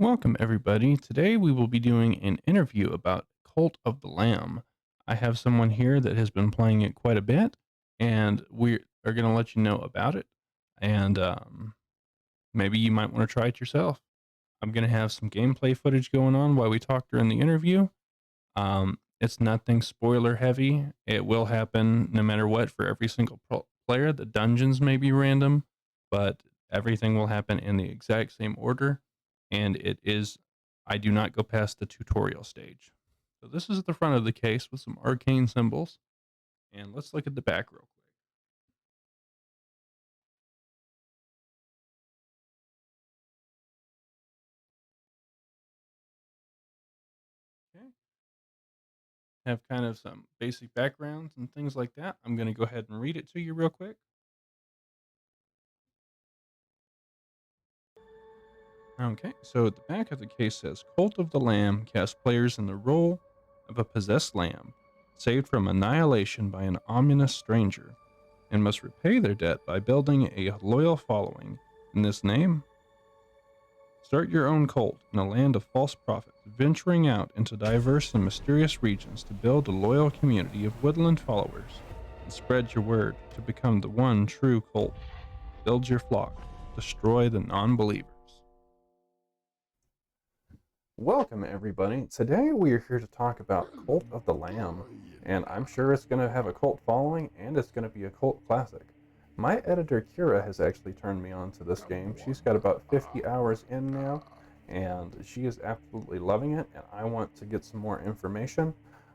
Welcome, everybody. Today we will be doing an interview about Cult of the Lamb. I have someone here that has been playing it quite a bit, and we are going to let you know about it. And maybe you might want to try it yourself. I'm going to have some gameplay footage going on while we talk during the interview. It's nothing spoiler heavy. It will happen no matter what for every single player. The dungeons may be random, but everything will happen in the exact same order. And it is, I do not go past the tutorial stage. So this is the front of the case with some arcane symbols. And let's look at the back real quick. Okay. Have kind of some basic backgrounds and things like that. I'm going to go ahead and read it to you real quick. Okay, so at the back of the case says Cult of the Lamb casts players in the role of a possessed lamb, saved from annihilation by an ominous stranger, and must repay their debt by building a loyal following. In this name, start your own cult in a land of false prophets, venturing out into diverse and mysterious regions to build a loyal community of woodland followers and spread your word to become the one true cult. Build your flock, destroy the non believers. Welcome, everybody. Today we are here to talk about Cult of the Lamb, and I'm sure it's going to have a cult following and it's going to be a cult classic. My editor Kira has actually turned me on to this game. She's got about 50 hours in now, and she is absolutely loving it, and I want to get some more information.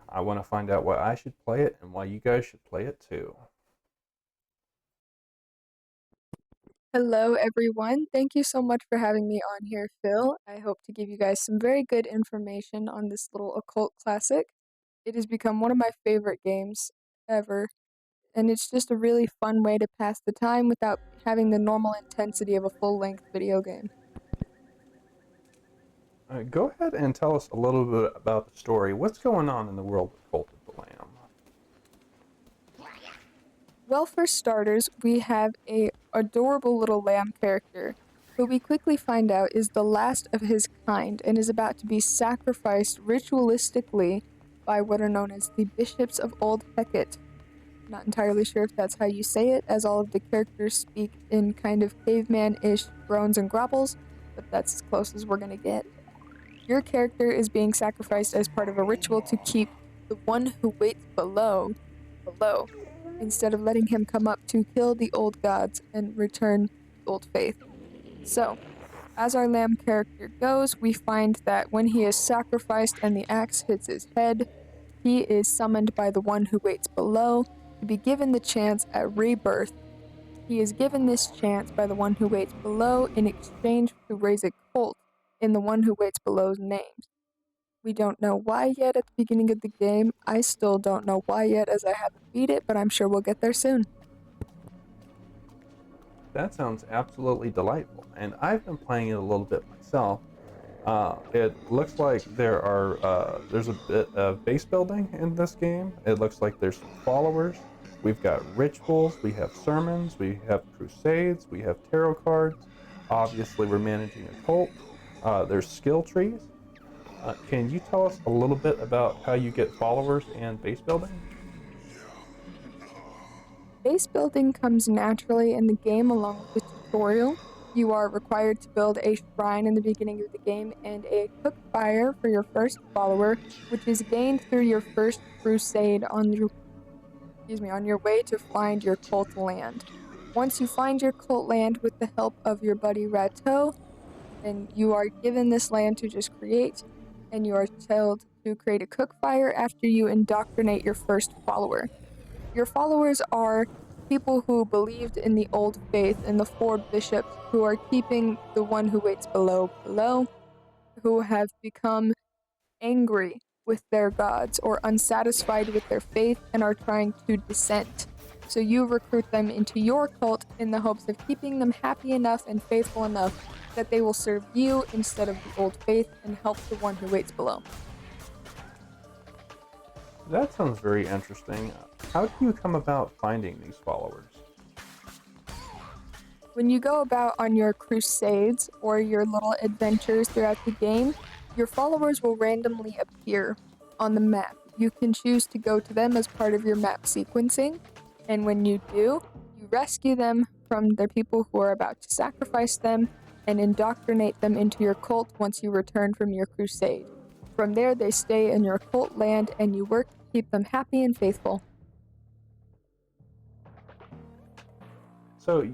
I want to find out why I should play it and why you guys should play it too. Hello, everyone. Thank you so much for having me on here, Phil. I hope to give you guys some very good information on this little occult classic. It has become one of my favorite games ever, and it's just a really fun way to pass the time without having the normal intensity of a full length video game. Go ahead and tell us a little bit about the story. What's going on in the world of Cult of the Lamb? Well, for starters, we have a adorable little lamb character who we quickly find out is the last of his kind and is about to be sacrificed ritualistically by what are known as the Bishops of Old Heket. Not entirely sure if that's how you say it, as all of the characters speak in kind of caveman-ish groans and grumbles, but that's as close as we're gonna get. Your character is being sacrificed as part of a ritual to keep the one who waits below, instead of letting him come up to kill the old gods and return the old faith. So, as our lamb character goes, we find that when he is sacrificed and the axe hits his head, he is summoned by the one who waits below to be given the chance at rebirth. He is given this chance by the one who waits below in exchange to raise a cult in the one who waits below's name. We don't know why yet at the beginning of the game. I still don't know why yet as I haven't beat it, but I'm sure we'll get there soon. That sounds absolutely delightful, and I've been playing it a little bit myself. It looks like there's a bit of base building in this game. It looks like there's some followers. We've got rituals, we have sermons, we have crusades, we have tarot cards. Obviously, we're managing a cult. There's skill trees. Can you tell us a little bit about how you get followers and base building? Base building comes naturally in the game along with the tutorial. You are required to build a shrine in the beginning of the game and a cook fire for your first follower, which is gained through your first crusade on your way to find your cult land. Once you find your cult land with the help of your buddy Rateau, then you are given this land to just create, and you are told to create a cook fire after you indoctrinate your first follower. Your followers are people who believed in the old faith and the four bishops who are keeping the one who waits below, who have become angry with their gods or unsatisfied with their faith and are trying to dissent. So you recruit them into your cult in the hopes of keeping them happy enough and faithful enough that they will serve you instead of the old faith and help the one who waits below. That sounds very interesting. How do you come about finding these followers? When you go about on your crusades or your little adventures throughout the game, your followers will randomly appear on the map. You can choose to go to them as part of your map sequencing, and when you do, you rescue them from the people who are about to sacrifice them and indoctrinate them into your cult once you return from your crusade. From there, they stay in your cult land and you work to keep them happy and faithful. So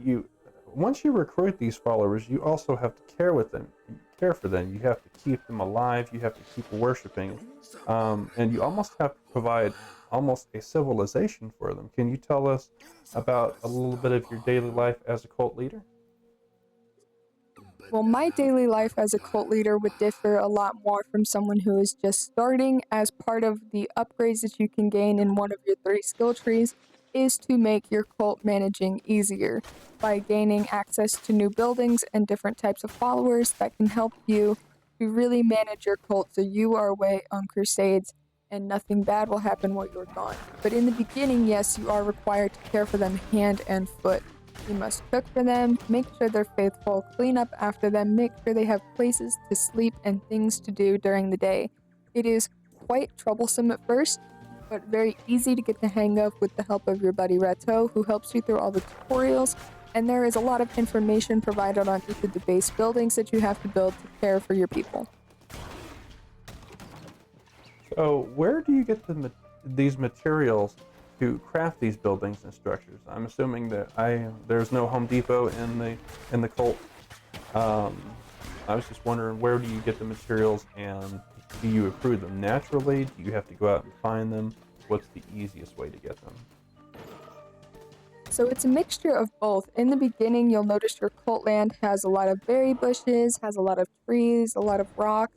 once you recruit these followers, you also have to care for them. You have to keep them alive. You have to keep worshiping, and you almost have to provide almost a civilization for them. Can you tell us about a little bit of your daily life as a cult leader? Well, my daily life as a cult leader would differ a lot more from someone who is just starting, as part of the upgrades that you can gain in one of your 3 skill trees is to make your cult managing easier by gaining access to new buildings and different types of followers that can help you to really manage your cult so you are away on crusades and nothing bad will happen while you're gone. But in the beginning, yes, you are required to care for them hand and foot. You must cook for them, make sure they're faithful, clean up after them, make sure they have places to sleep and things to do during the day. It is quite troublesome at first, but very easy to get the hang of with the help of your buddy Rato, who helps you through all the tutorials, and there is a lot of information provided on each of the base buildings that you have to build to care for your people. So where do you get these materials to craft these buildings and structures? I'm assuming that there's no Home Depot in the cult. I was just wondering, where do you get the materials, and do you accrue them naturally? Do you have to go out and find them? What's the easiest way to get them? So it's a mixture of both. In the beginning, you'll notice your cult land has a lot of berry bushes, has a lot of trees, a lot of rocks.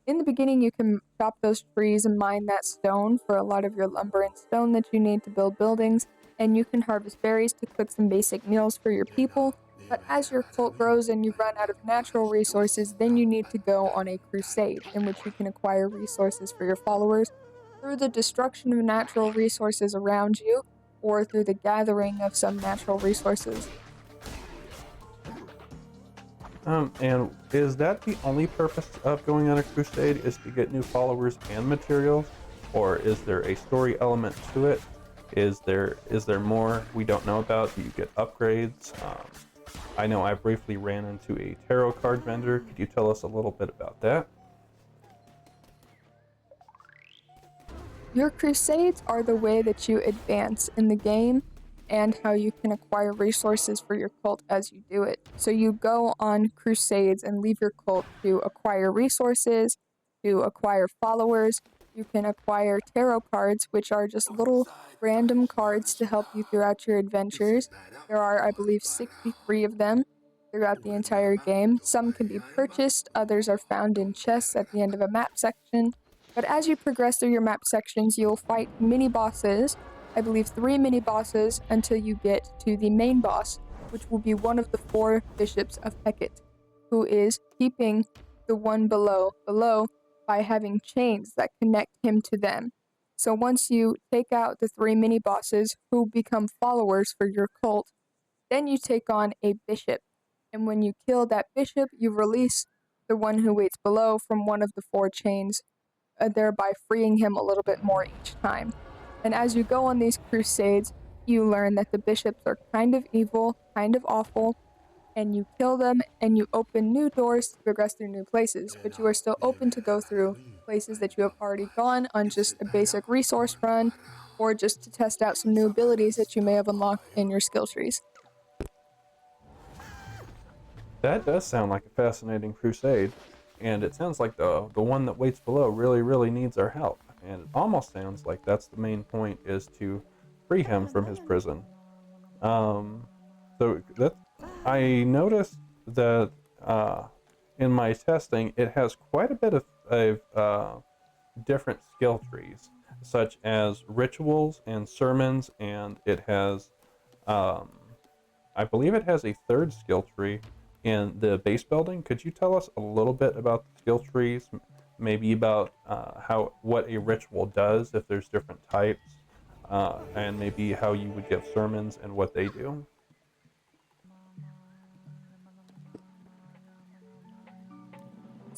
In the beginning, you can chop those trees and mine that stone for a lot of your lumber and stone that you need to build buildings, and you can harvest berries to cook some basic meals for your people. But as your cult grows and you run out of natural resources, then you need to go on a crusade in which you can acquire resources for your followers through the destruction of natural resources around you or through the gathering of some natural resources. And is that the only purpose of going on a crusade, is to get new followers and materials? Or is there a story element to it? Is there more we don't know about? Do you get upgrades? I know I briefly ran into a tarot card vendor. Could you tell us a little bit about that? Your crusades are the way that you advance in the game and how you can acquire resources for your cult as you do it. So you go on crusades and leave your cult to acquire resources, to acquire followers. You can acquire tarot cards, which are just little random cards to help you throughout your adventures. There are, I believe, 63 of them throughout the entire game. Some can be purchased, others are found in chests at the end of a map section. But as you progress through your map sections, you'll fight mini bosses, I believe 3 mini bosses, until you get to the main boss, which will be one of the 4 bishops of Hecate, who is keeping the one below by having chains that connect him to them. So once you take out the 3 mini bosses who become followers for your cult, then you take on a bishop. And when you kill that bishop, you release the one who waits below from one of the 4 chains, thereby freeing him a little bit more each time. And as you go on these crusades, you learn that the bishops are kind of evil, kind of awful, and you kill them and you open new doors to progress through new places, but you are still open to go through places that you have already gone on just a basic resource run, or just to test out some new abilities that you may have unlocked in your skill trees. That does sound like a fascinating crusade, and it sounds like the one that waits below really needs our help. And it almost sounds like that's the main point, is to free him from his prison. Um, so that I noticed that in my testing, it has quite a bit of different skill trees, such as rituals and sermons, and it has, um, I believe it has a third skill tree in the base building. Could you tell us a little bit about the skill trees, maybe about what a ritual does, if there's different types, and maybe how you would get sermons and what they do?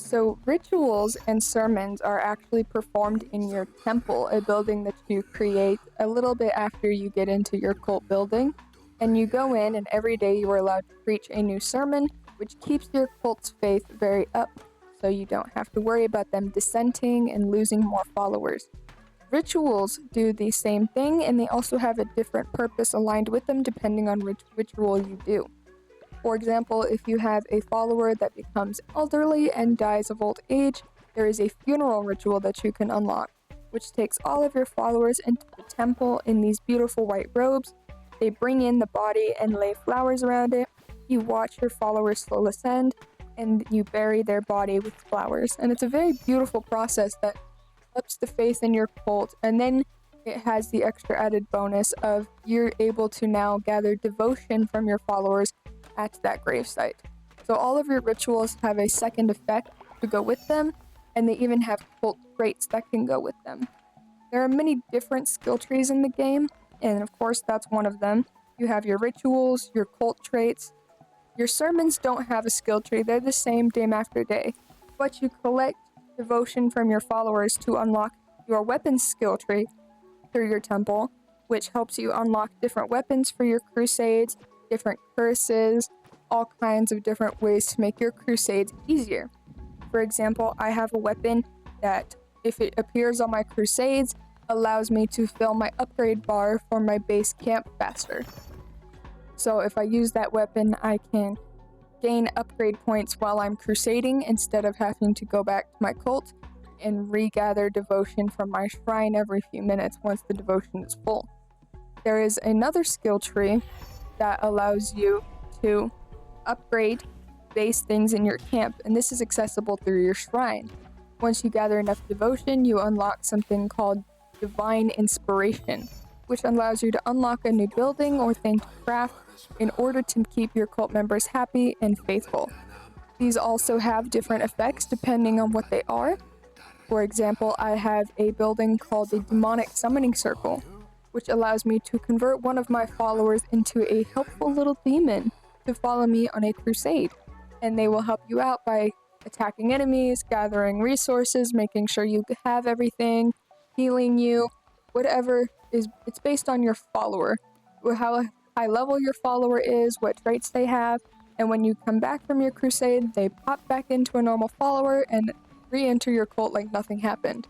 So, rituals and sermons are actually performed in your temple, a building that you create a little bit after you get into your cult building. And you go in, and every day you are allowed to preach a new sermon, which keeps your cult's faith very up, so you don't have to worry about them dissenting and losing more followers. Rituals do the same thing, and they also have a different purpose aligned with them depending on which ritual you do. For example, if you have a follower that becomes elderly and dies of old age, there is a funeral ritual that you can unlock, which takes all of your followers into the temple in these beautiful white robes. They bring in the body and lay flowers around it. You watch your followers slow ascend, and you bury their body with flowers. And it's a very beautiful process that ups the faith in your cult, and then it has the extra added bonus of you're able to now gather devotion from your followers at that gravesite. So all of your rituals have a second effect to go with them, and they even have cult traits that can go with them. There are many different skill trees in the game, and of course that's one of them. You have your rituals, your cult traits. Your sermons don't have a skill tree, they're the same day after day, but you collect devotion from your followers to unlock your weapons skill tree through your temple, which helps you unlock different weapons for your crusades, different curses, all kinds of different ways to make your crusades easier. For example, I have a weapon that, if it appears on my crusades, allows me to fill my upgrade bar for my base camp faster. So if I use that weapon, I can gain upgrade points while I'm crusading instead of having to go back to my cult and regather devotion from my shrine every few minutes once the devotion is full. There is another skill tree that allows you to upgrade base things in your camp, and this is accessible through your shrine. Once you gather enough devotion, you unlock something called Divine Inspiration, which allows you to unlock a new building or thing to craft in order to keep your cult members happy and faithful. These also have different effects depending on what they are. For example, I have a building called the Demonic Summoning Circle, which allows me to convert one of my followers into a helpful little demon to follow me on a crusade. And they will help you out by attacking enemies, gathering resources, making sure you have everything, healing you, whatever is. It's based on your follower, how high level your follower is, what traits they have, and when you come back from your crusade, they pop back into a normal follower and re-enter your cult like nothing happened.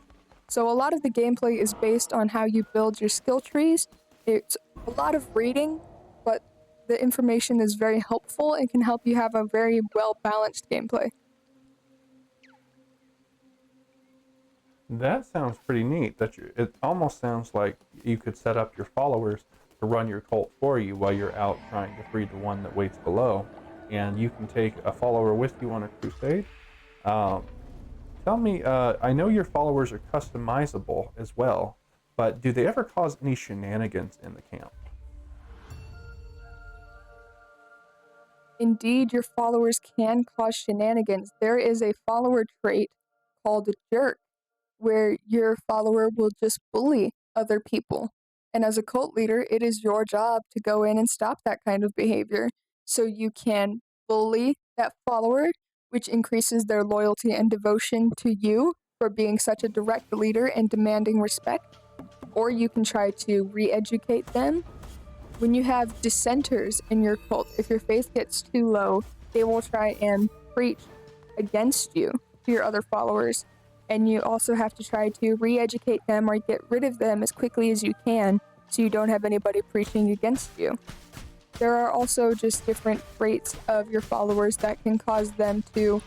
So a lot of the gameplay is based on how you build your skill trees. It's a lot of reading, but the information is very helpful and can help you have a very well-balanced gameplay. That sounds pretty neat. It almost sounds like you could set up your followers to run your cult for you while you're out trying to free the one that waits below, and you can take a follower with you on a crusade. Um, Tell me, I know your followers are customizable as well, but do they ever cause any shenanigans in the camp? Indeed, your followers can cause shenanigans. There is a follower trait called jerk, where your follower will just bully other people. And as a cult leader, it is your job to go in and stop that kind of behavior. So you can bully that follower, which increases their loyalty and devotion to you for being such a direct leader and demanding respect. Or you can try to re educate them. When you have dissenters in your cult, if your faith gets too low, they will try and preach against you to your other followers. And you also have to try to re-educate them or get rid of them as quickly as you can so you don't have anybody preaching against you. There are also just different traits of your followers that can cause them to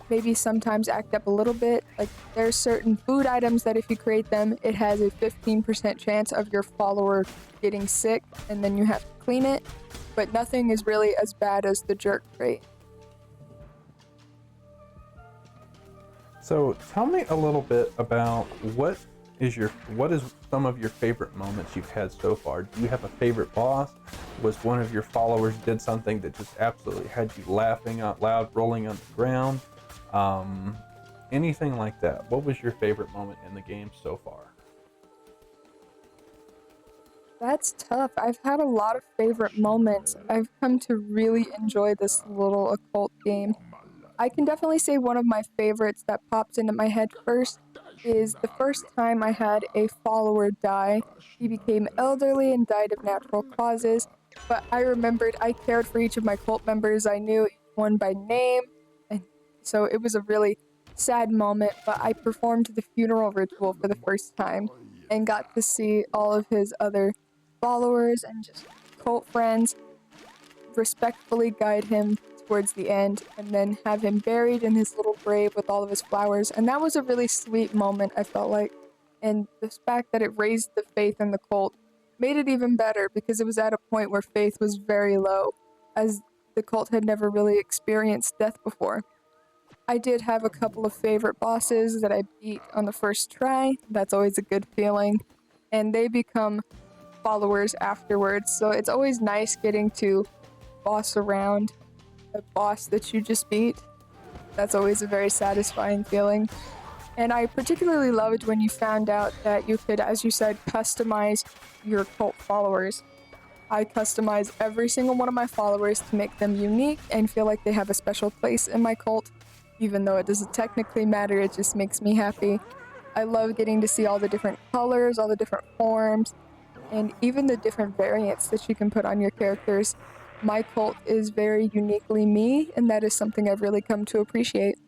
maybe sometimes act up a little bit. Like there's certain food items that if you create them, it has a 15% chance of your follower getting sick, and then you have to clean it. But nothing is really as bad as the jerk trait. So tell me a little bit about what is some of your favorite moments you've had so far? Do you have a favorite boss? Was one of your followers did something that just absolutely had you laughing out loud, rolling on the ground? Anything like that? What was your favorite moment in the game so far? That's tough. I've had a lot of favorite moments. I've come to really enjoy this little occult game. I can definitely say one of my favorites that pops into my head first is the first time I had a follower die. He became elderly and died of natural causes, but I remembered I cared for each of my cult members. I knew each one by name, and so it was a really sad moment, but I performed the funeral ritual for the first time and got to see all of his other followers and just cult friends respectfully guide him towards the end and then have him buried in his little grave with all of his flowers. And that was a really sweet moment, I felt like. And the fact that it raised the faith in the cult made it even better because it was at a point where faith was very low, as the cult had never really experienced death before. I did have a couple of favorite bosses that I beat on the first try. That's always a good feeling. And they become followers afterwards, so it's always nice getting to boss around a boss that you just beat. That's always a very satisfying feeling. And I particularly loved when you found out that you could, as you said, customize your cult followers. I customize every single one of my followers to make them unique and feel like they have a special place in my cult. Even though it doesn't technically matter, it just makes me happy. I love getting to see all the different colors, all the different forms, and even the different variants that you can put on your characters. My cult is very uniquely me, and that is something I've really come to appreciate.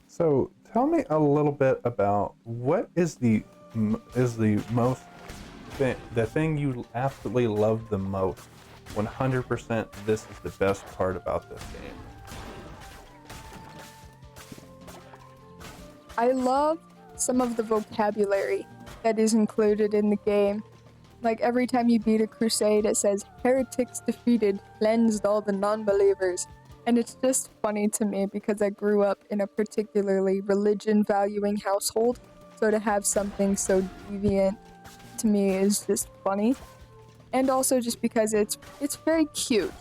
So tell me a little bit about what is the most the thing you absolutely love the most. 100% this is the best part about this game. I love some of the vocabulary that is included in the game. Like every time you beat a crusade, it says, "Heretics defeated, cleansed all the non-believers." And it's just funny to me because I grew up in a particularly religion-valuing household, so to have something so deviant to me is just funny. And also just because it's very cute.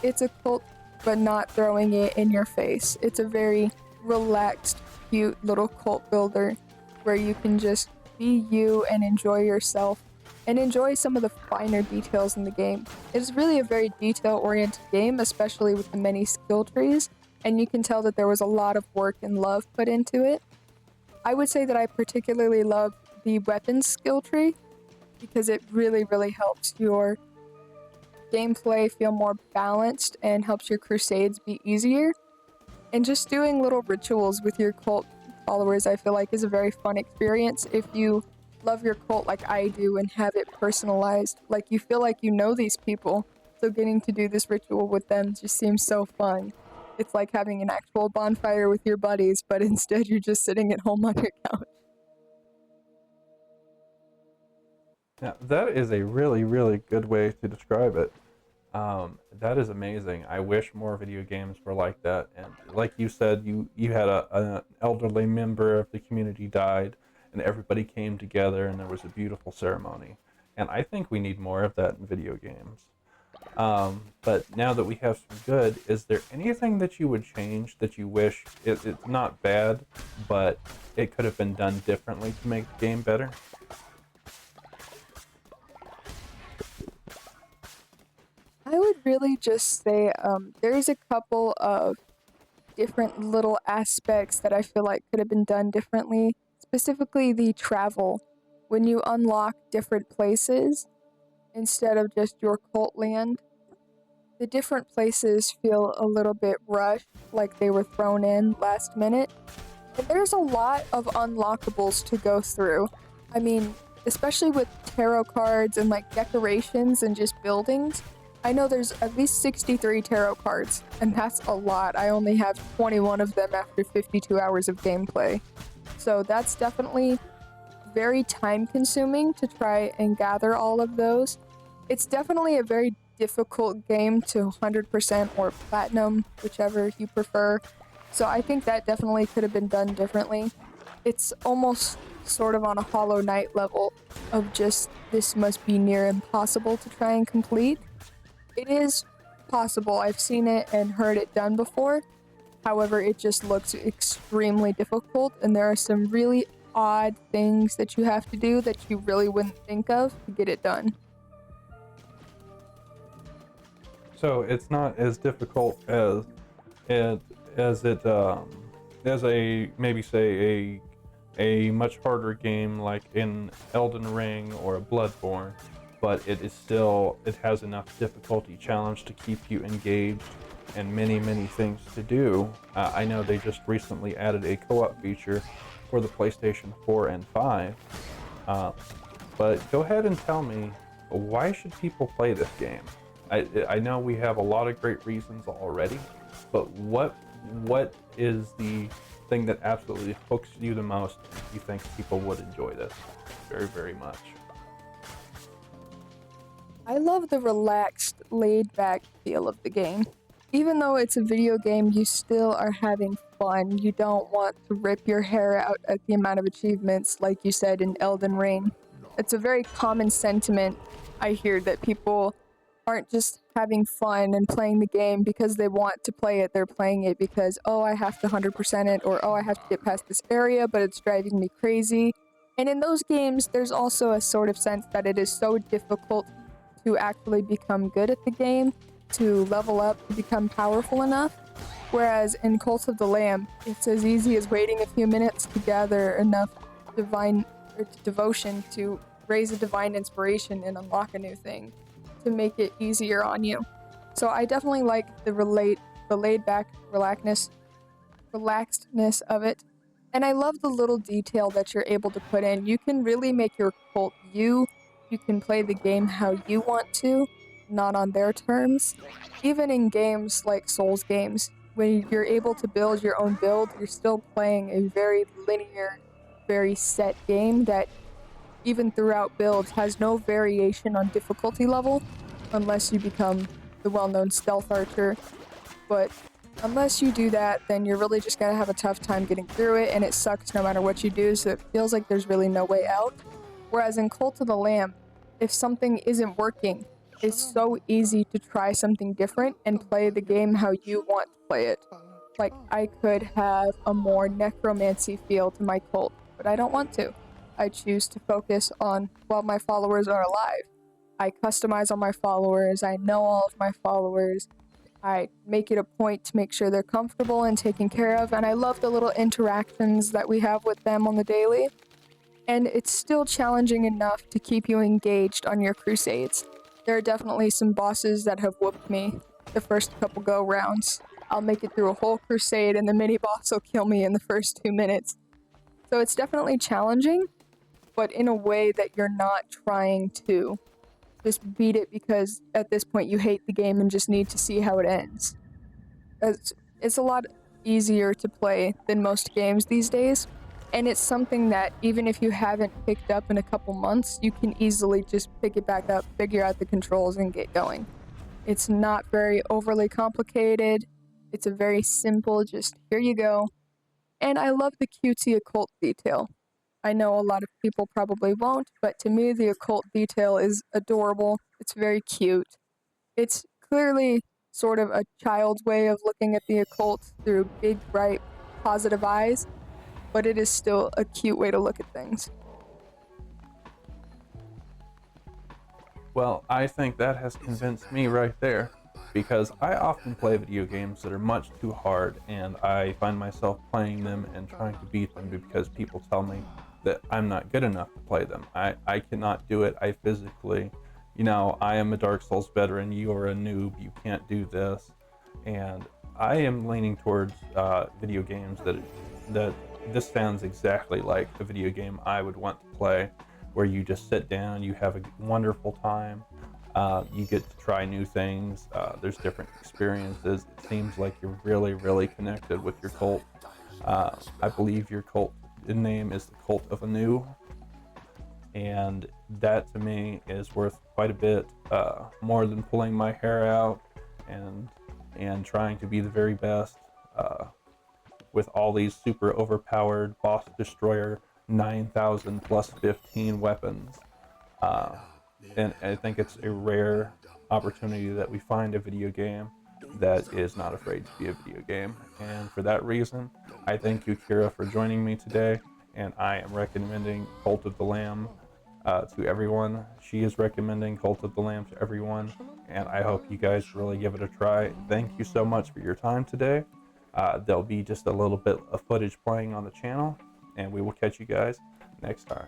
It's a cult, but not throwing it in your face. It's a very relaxed, cute little cult builder where you can just be you and enjoy yourself and enjoy some of the finer details in the game. It is really a very detail-oriented game, especially with the many skill trees, and you can tell that there was a lot of work and love put into it. I would say that I particularly love the weapons skill tree because it really, really helps your gameplay feel more balanced and helps your crusades be easier. And just doing little rituals with your cult followers, I feel like, is a very fun experience if you love your cult like I do and have it personalized. Like, you feel like you know these people, so getting to do this ritual with them just seems so fun. It's like having an actual bonfire with your buddies, but instead you're just sitting at home on your couch. Yeah, that is a really, really good way to describe it. That is amazing. I wish more video games were like that. And like you said, you had an elderly member of the community died, and everybody came together, and there was a beautiful ceremony. And I think we need more of that in video games. But now that we have some good, is there anything that you would change that you wish it's not bad, but it could have been done differently to make the game better? I would really just say there's a couple of different little aspects that I feel like could have been done differently. Specifically, the travel. When you unlock different places instead of just your cult land, the different places feel a little bit rushed, like they were thrown in last minute. And there's a lot of unlockables to go through. I mean, especially with tarot cards and like decorations and just buildings. I know there's at least 63 tarot cards, and that's a lot. I only have 21 of them after 52 hours of gameplay. So that's definitely very time consuming to try and gather all of those. It's definitely a very difficult game to 100% or platinum, whichever you prefer. So I think that definitely could have been done differently. It's almost sort of on a Hollow Knight level of just this must be near impossible to try and complete. It is possible. I've seen it and heard it done before. However, it just looks extremely difficult, and there are some really odd things that you have to do that you really wouldn't think of to get it done. So it's not as difficult it as it as a maybe say a much harder game like in Elden Ring or a Bloodborne, but it has enough difficulty challenge to keep you engaged and many things to do. I know they just recently added a co-op feature for the PlayStation 4 and 5. Uh, but go ahead and tell me, why should people play this game? I know we have a lot of great reasons already, but what is the thing that absolutely hooks you the most? You think people would enjoy this very much? I love the relaxed, laid back feel of the game. Even though it's a video game, you still are having fun. You don't want to rip your hair out at the amount of achievements, like you said in Elden Ring. It's a very common sentiment I hear, that people aren't just having fun and playing the game because they want to play it. They're playing it because, oh, I have to 100% it, or oh, I have to get past this area, but it's driving me crazy. And in those games, there's also a sort of sense that it is so difficult to actually become good at the game, to level up, to become powerful enough. Whereas in Cult of the Lamb, it's as easy as waiting a few minutes to gather enough divine devotion to raise a divine inspiration and unlock a new thing to make it easier on you. So I definitely like the laid back relaxedness of it. And I love the little detail that you're able to put in. You can really make your cult you. You can play the game how you want to, not on their terms. Even in games like Souls games, when you're able to build your own build, you're still playing a very linear, very set game that even throughout builds has no variation on difficulty level, unless you become the well-known stealth archer. But unless you do that, then you're really just gonna have a tough time getting through it, and it sucks no matter what you do, so it feels like there's really no way out. Whereas in Cult of the Lamb, if something isn't working, it's so easy to try something different and play the game how you want to play it. Like, I could have a more necromancy feel to my cult, but I don't want to. I choose to focus on while my followers are alive. I customize all my followers, I know all of my followers, I make it a point to make sure they're comfortable and taken care of, and I love the little interactions that we have with them on the daily. And it's still challenging enough to keep you engaged on your crusades. There are definitely some bosses that have whooped me the first couple go rounds. I'll make it through a whole crusade and the mini boss will kill me in the first 2 minutes. So it's definitely challenging, but in a way that you're not trying to just beat it because at this point you hate the game and just need to see how it ends. It's a lot easier to play than most games these days, and it's something that even if you haven't picked up in a couple months, you can easily just pick it back up, figure out the controls, and get going. It's not very overly complicated. It's a very simple, just here you go. And I love the cutesy occult detail. I know a lot of people probably won't, but to me, the occult detail is adorable. It's very cute. It's clearly sort of a child's way of looking at the occult through big, bright, positive eyes, but it is still a cute way to look at things. Well, I think that has convinced me right there, because I often play video games that are much too hard, and I find myself playing them and trying to beat them because people tell me that I'm not good enough to play them. I cannot do it. I physically, I am a Dark Souls veteran. You are a noob. You can't do this. And I am leaning towards video games that this sounds exactly like a video game I would want to play, where you just sit down, you have a wonderful time, you get to try new things, there's different experiences. It seems like you're really connected with your cult. I believe your cult name is the Cult of Anu, and that to me is worth quite a bit more than pulling my hair out and trying to be the very best with all these super overpowered boss destroyer 9,000 plus 15 weapons. And I think it's a rare opportunity that we find a video game that is not afraid to be a video game. And for that reason, I thank you, Kira, for joining me today. And I am recommending Cult of the Lamb to everyone. She is recommending Cult of the Lamb to everyone, and I hope you guys really give it a try. Thank you so much for your time today. There'll be just a little bit of footage playing on the channel, and we will catch you guys next time.